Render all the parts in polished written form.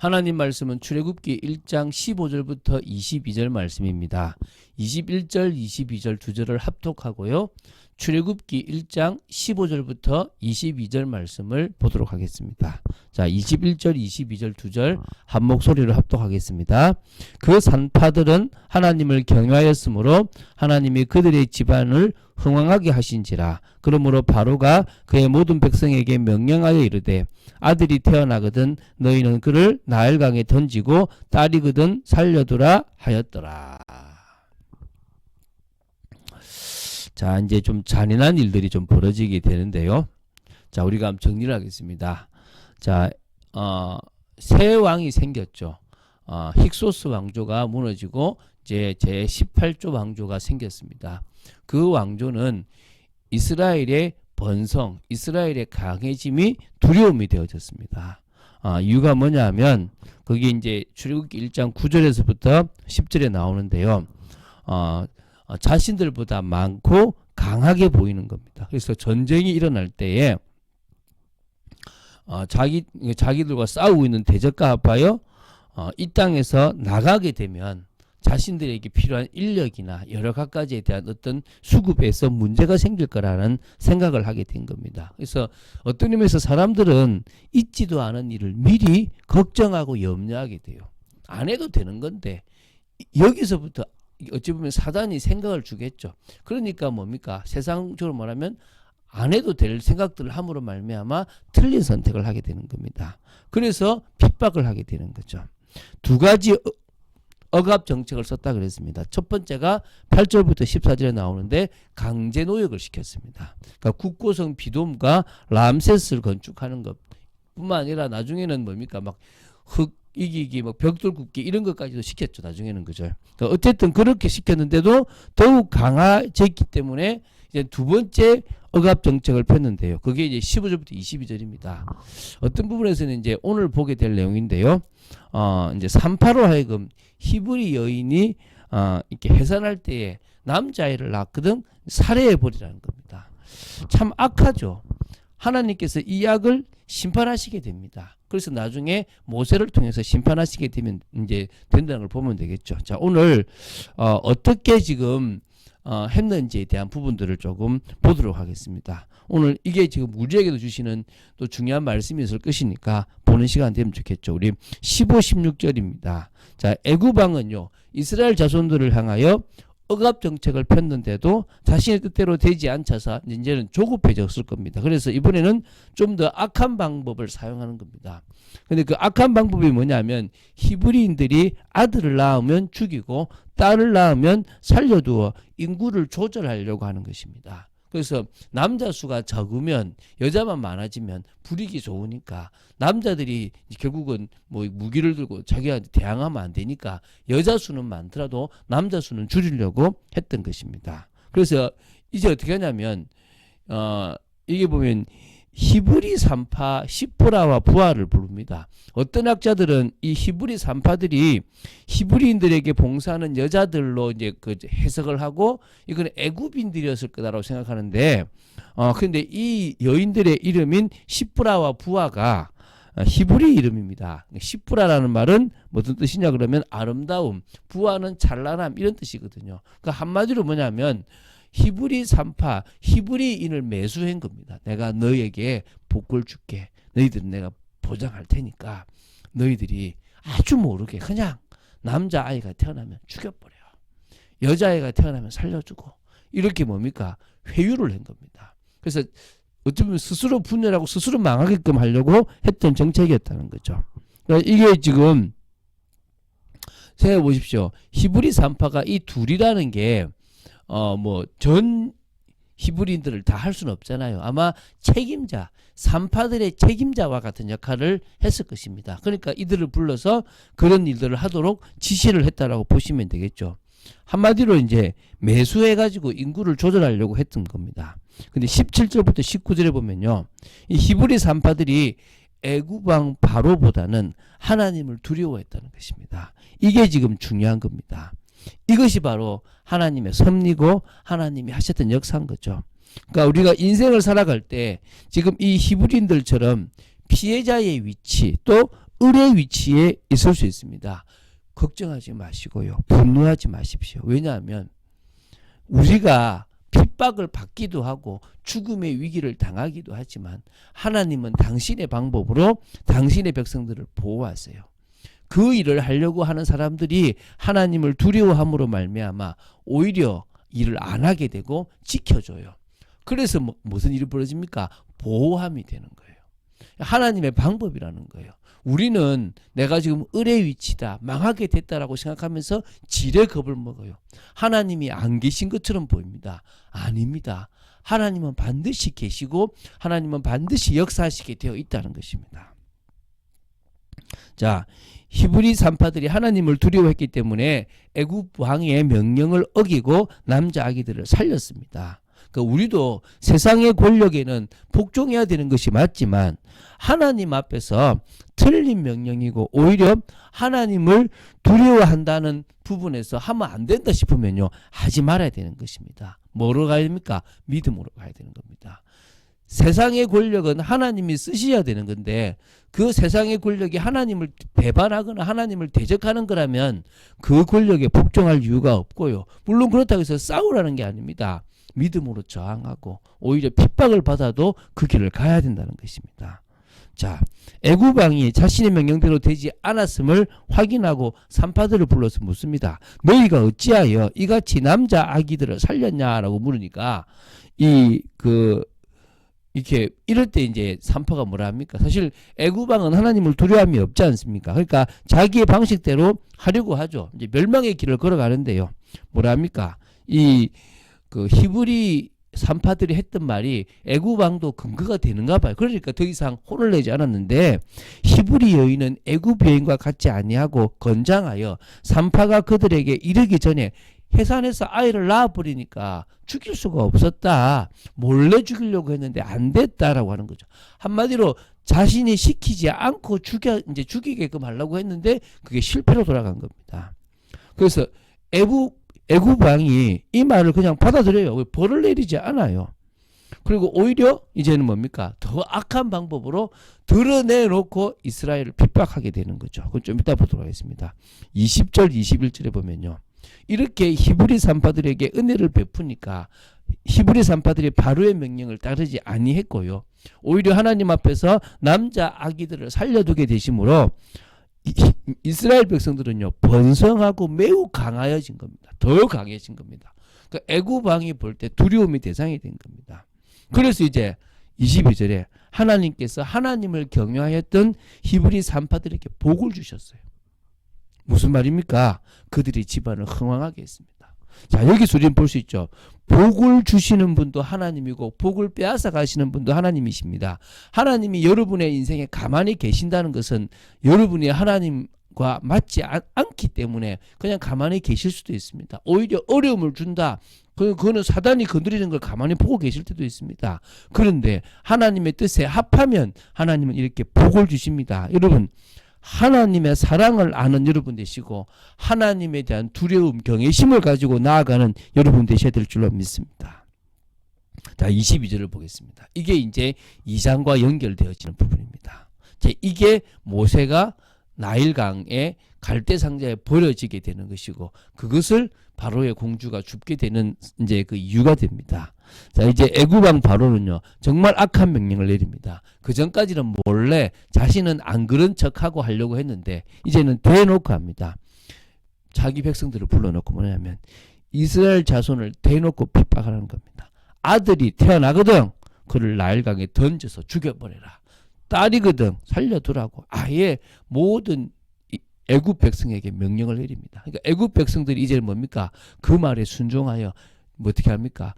하나님 말씀은 출애굽기 1장 15절부터 22절 말씀입니다. 21절, 22절 두 절을 합독하고요. 출애굽기 1장 15절부터 22절 말씀을 보도록 하겠습니다. 자, 21절, 22절 두 절 한 목소리로 합독하겠습니다. 그 산파들은 하나님을 경외하였으므로 하나님이 그들의 집안을 흥왕하게 하신지라. 그러므로 바로가 그의 모든 백성에게 명령하여 이르되 아들이 태어나거든 너희는 그를 나일강에 던지고 딸이거든 살려두라 하였더라. 자, 이제 좀 잔인한 일들이 좀 벌어지게 되는데요. 자, 우리가 한번 정리를 하겠습니다. 자, 새 왕이 생겼죠. 힉소스 왕조가 무너지고 이제 제 18조 왕조가 생겼습니다. 그 왕조는 이스라엘의 번성, 이스라엘의 강해짐이 두려움이 되어졌습니다. 이유가 뭐냐면 거기 이제 출애굽기 1장 9절에서부터 10절에 나오는데요. 자신들보다 많고 강하게 보이는 겁니다. 그래서 전쟁이 일어날 때에 자기들과 싸우고 있는 대적과 합하여 이 땅에서 나가게 되면 자신들에게 필요한 인력이나 여러 가지에 대한 어떤 수급에서 문제가 생길 거라는 생각을 하게 된 겁니다. 그래서 어떤 의미에서 사람들은 있지도 않은 일을 미리 걱정하고 염려하게 돼요. 안 해도 되는 건데 여기서부터 어찌 보면 사단이 생각을 주겠죠. 그러니까 뭡니까? 세상적으로 말하면 안 해도 될 생각들을 함으로 말미암아 틀린 선택을 하게 되는 겁니다. 그래서 핍박을 하게 되는 거죠. 두 가지 억압 정책을 썼다 그랬습니다. 첫 번째가 8절부터 14절에 나오는데 강제 노역을 시켰습니다. 그러니까 국고성 비돔과 람세스를 건축하는 것 뿐만 아니라 나중에는 뭡니까? 막 흙 이기기, 뭐 벽돌 굽기 이런 것까지도 시켰죠. 나중에는 그죠. 그러니까 어쨌든 그렇게 시켰는데도 더욱 강화됐기 때문에 이제 두 번째 억압 정책을 폈는데요. 그게 이제 15절부터 22절입니다. 어떤 부분에서는 이제 오늘 보게 될 내용인데요. 이제 산파로 하여금 히브리 여인이 이렇게 해산할 때에 남자아이를 낳거든 살해해 버리라는 겁니다. 참 악하죠. 하나님께서 이 악을 심판하시게 됩니다. 그래서 나중에 모세를 통해서 심판하시게 되면 이제 된다는 걸 보면 되겠죠. 자, 오늘 어떻게 지금 했는지에 대한 부분들을 조금 보도록 하겠습니다. 오늘 이게 지금 우리에게도 주시는 또 중요한 말씀이 있을 것이니까 보는 시간 되면 좋겠죠. 우리 15, 16절입니다. 자, 애굽왕은요 이스라엘 자손들을 향하여 억압 정책을 폈는데도 자신의 뜻대로 되지 않자서 이제는 조급해졌을 겁니다. 그래서 이번에는 좀 더 악한 방법을 사용하는 겁니다. 근데 그 악한 방법이 뭐냐면 히브리인들이 아들을 낳으면 죽이고 딸을 낳으면 살려두어 인구를 조절하려고 하는 것입니다. 그래서 남자 수가 적으면 여자만 많아지면 불이익이 좋으니까 남자들이 결국은 뭐 무기를 들고 자기한테 대항하면 안 되니까 여자 수는 많더라도 남자 수는 줄이려고 했던 것입니다. 그래서 이제 어떻게 하냐면 이게 보면 히브리 산파 시프라와 부하를 부릅니다. 어떤 학자들은 이 히브리 산파들이 히브리인들에게 봉사하는 여자들로 이제 그 해석을 하고 이건 애굽인들이었을 거다라고 생각하는데 근데 이 여인들의 이름인 시프라와 부하가 히브리 이름입니다. 시프라라는 말은 무슨 뜻이냐 그러면 아름다움, 부하는 찬란함 이런 뜻이거든요. 그러니까 한마디로 뭐냐면 히브리 산파, 히브리인을 매수한 겁니다. 내가 너희에게 복을 줄게. 너희들은 내가 보장할 테니까 너희들이 아주 모르게 그냥 남자아이가 태어나면 죽여버려. 여자아이가 태어나면 살려주고 이렇게 뭡니까? 회유를 한 겁니다. 그래서 어쩌면 스스로 분열하고 스스로 망하게끔 하려고 했던 정책이었다는 거죠. 그러니까 이게 지금 생각해 보십시오. 히브리 산파가 이 둘이라는 게 뭐 전 히브리인들을 다 할 수는 없잖아요. 아마 책임자, 산파들의 책임자와 같은 역할을 했을 것입니다. 그러니까 이들을 불러서 그런 일들을 하도록 지시를 했다라고 보시면 되겠죠. 한마디로 이제 매수해가지고 인구를 조절하려고 했던 겁니다. 근데 17절부터 19절에 보면요. 이 히브리 산파들이 애굽왕 바로보다는 하나님을 두려워했다는 것입니다. 이게 지금 중요한 겁니다. 이것이 바로 하나님의 섭리고 하나님이 하셨던 역사인 거죠. 그러니까 우리가 인생을 살아갈 때 지금 이 히브리인들처럼 피해자의 위치 또 을의 위치에 있을 수 있습니다. 걱정하지 마시고요. 분노하지 마십시오. 왜냐하면 우리가 핍박을 받기도 하고 죽음의 위기를 당하기도 하지만 하나님은 당신의 방법으로 당신의 백성들을 보호하세요. 그 일을 하려고 하는 사람들이 하나님을 두려워함으로 말미암아 오히려 일을 안 하게 되고 지켜줘요. 그래서 무슨 일이 벌어집니까? 보호함이 되는 거예요. 하나님의 방법이라는 거예요. 우리는 내가 지금 을의 위치다, 망하게 됐다라고 생각하면서 지레 겁을 먹어요. 하나님이 안 계신 것처럼 보입니다. 아닙니다. 하나님은 반드시 계시고 하나님은 반드시 역사하시게 되어 있다는 것입니다. 자, 히브리 산파들이 하나님을 두려워했기 때문에 애굽 왕의 명령을 어기고 남자 아기들을 살렸습니다. 그러니까 우리도 세상의 권력에는 복종해야 되는 것이 맞지만 하나님 앞에서 틀린 명령이고 오히려 하나님을 두려워한다는 부분에서 하면 안 된다 싶으면요, 하지 말아야 되는 것입니다. 뭐로 가야 됩니까? 믿음으로 가야 되는 겁니다. 세상의 권력은 하나님이 쓰셔야 되는 건데 그 세상의 권력이 하나님을 배반하거나 하나님을 대적하는 거라면 그 권력에 복종할 이유가 없고요. 물론 그렇다고 해서 싸우라는 게 아닙니다. 믿음으로 저항하고 오히려 핍박을 받아도 그 길을 가야 된다는 것입니다. 자, 애굽 왕이 자신의 명령대로 되지 않았음을 확인하고 산파들을 불러서 묻습니다. 너희가 어찌하여 이같이 남자 아기들을 살렸냐라고 물으니까 이렇게 이럴 때 이제 산파가 뭐라 합니까? 사실 애굽 왕은 하나님을 두려움이 없지 않습니까? 그러니까 자기의 방식대로 하려고 하죠. 이제 멸망의 길을 걸어가는데요. 뭐라 합니까? 히브리 산파들이 했던 말이 애굽 왕도 근거가 되는가 봐요. 그러니까 더 이상 혼을 내지 않았는데 히브리 여인은 애굽 여인과 같지 아니하고 건장하여 산파가 그들에게 이르기 전에 해산해서 아이를 낳아버리니까 죽일 수가 없었다. 몰래 죽이려고 했는데 안 됐다라고 하는 거죠. 한마디로 자신이 시키지 않고 죽이게끔 하려고 했는데 그게 실패로 돌아간 겁니다. 그래서 애굽 왕이 이 말을 그냥 받아들여요. 벌을 내리지 않아요. 그리고 오히려 이제는 뭡니까? 더 악한 방법으로 드러내놓고 이스라엘을 핍박하게 되는 거죠. 그건 좀 이따 보도록 하겠습니다. 20절 21절에 보면요. 이렇게 히브리 산파들에게 은혜를 베푸니까 히브리 산파들이 바로의 명령을 따르지 아니했고요. 오히려 하나님 앞에서 남자 아기들을 살려두게 되심으로 이스라엘 백성들은요, 번성하고 매우 강하여진 겁니다. 더 강해진 겁니다. 그러니까 애굽 왕이 볼 때 두려움의 대상이 된 겁니다. 그래서 이제 22절에 하나님께서 하나님을 경외하였던 히브리 산파들에게 복을 주셨어요. 무슨 말입니까? 그들이 집안을 흥왕하게 했습니다. 자, 여기서 우리는 볼 수 있죠. 복을 주시는 분도 하나님이고 복을 빼앗아 가시는 분도 하나님이십니다. 하나님이 여러분의 인생에 가만히 계신다는 것은 여러분이 하나님과 맞지 않기 때문에 그냥 가만히 계실 수도 있습니다. 오히려 어려움을 준다. 그거는 사단이 건드리는 걸 가만히 보고 계실 때도 있습니다. 그런데 하나님의 뜻에 합하면 하나님은 이렇게 복을 주십니다. 여러분, 하나님의 사랑을 아는 여러분 되시고 하나님에 대한 두려움, 경외심을 가지고 나아가는 여러분 되셔야 될 줄로 믿습니다. 자, 22절을 보겠습니다. 이게 이제 2장과 연결되어지는 부분입니다. 이게 모세가 나일강에 갈대 상자에 버려지게 되는 것이고 그것을 바로의 공주가 줍게 되는 이제 그 이유가 됩니다. 자, 이제 애굽 왕 바로는요, 정말 악한 명령을 내립니다. 그 전까지는 몰래 자신은 안 그런 척하고 하려고 했는데 이제는 대놓고 합니다. 자기 백성들을 불러놓고 뭐냐면 이스라엘 자손을 대놓고 핍박하는 겁니다. 아들이 태어나거든 그를 나일강에 던져서 죽여버려라. 딸이거든 살려두라고 아예 모든 애굽 백성에게 명령을 내립니다. 그러니까 애굽 백성들이 이제 뭡니까? 그 말에 순종하여 어떻게 합니까?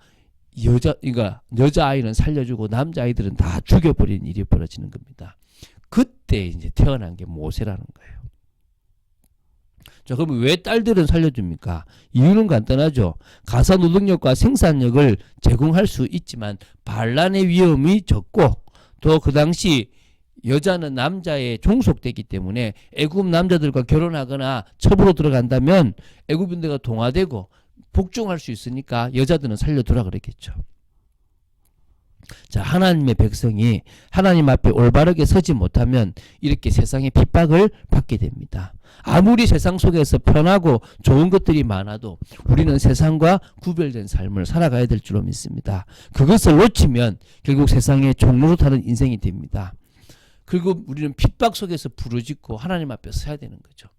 여자아이는 살려주고 남자아이들은 다 죽여버리는 일이 벌어지는 겁니다. 그때 이제 태어난 게 모세라는 거예요. 자, 그럼 왜 딸들은 살려줍니까? 이유는 간단하죠. 가사 노동력과 생산력을 제공할 수 있지만 반란의 위험이 적고 또 그 당시 여자는 남자에 종속되기 때문에 애굽 남자들과 결혼하거나 첩으로 들어간다면 애굽인들과 동화되고 복종할 수 있으니까 여자들은 살려두라 그랬겠죠. 자, 하나님의 백성이 하나님 앞에 올바르게 서지 못하면 이렇게 세상의 핍박을 받게 됩니다. 아무리 세상 속에서 편하고 좋은 것들이 많아도 우리는 세상과 구별된 삶을 살아가야 될 줄로 믿습니다. 그것을 놓치면 결국 세상의 종로로 타는 인생이 됩니다. 그리고 우리는 핍박 속에서 부르짖고 하나님 앞에 서야 되는 거죠.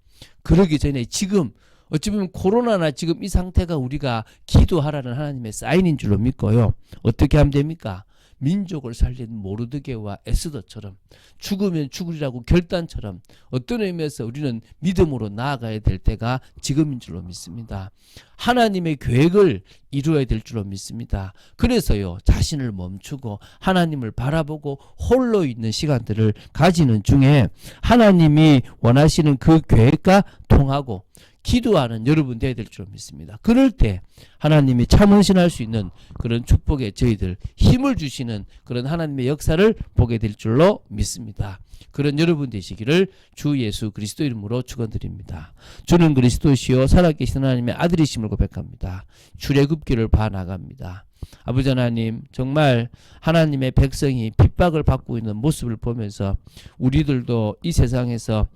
그러기 전에 지금 어찌 보면 코로나나 지금 이 상태가 우리가 기도하라는 하나님의 사인인 줄로 믿고요. 어떻게 하면 됩니까? 민족을 살린 모르드게와 에스더처럼 죽으면 죽으리라고 결단처럼 어떤 의미에서 우리는 믿음으로 나아가야 될 때가 지금인 줄로 믿습니다. 하나님의 계획을 이루어야 될 줄로 믿습니다. 그래서요, 자신을 멈추고 하나님을 바라보고 홀로 있는 시간들을 가지는 중에 하나님이 원하시는 그 계획과 통하고 기도하는 여러분 되어야 될 줄 믿습니다. 그럴 때 하나님이 참 헌신할 수 있는 그런 축복에 저희들 힘을 주시는 그런 하나님의 역사를 보게 될 줄로 믿습니다. 그런 여러분 되시기를 주 예수 그리스도 이름으로 축원드립니다. 주는 그리스도시요 살아계신 하나님의 아들이심을 고백합니다. 출애굽기를 봐나갑니다. 아버지 하나님, 정말 하나님의 백성이 핍박을 받고 있는 모습을 보면서 우리들도 이 세상에서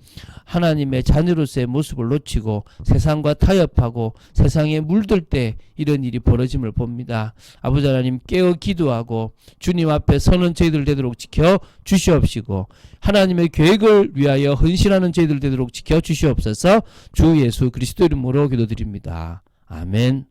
하나님의 자녀로서의 모습을 놓치고 세상과 타협하고 세상에 물들 때 이런 일이 벌어짐을 봅니다. 아버지 하나님, 깨어 기도하고 주님 앞에 서는 저희들 되도록 지켜 주시옵시고 하나님의 계획을 위하여 헌신하는 저희들 되도록 지켜 주시옵소서. 주 예수 그리스도 이름으로 기도드립니다. 아멘.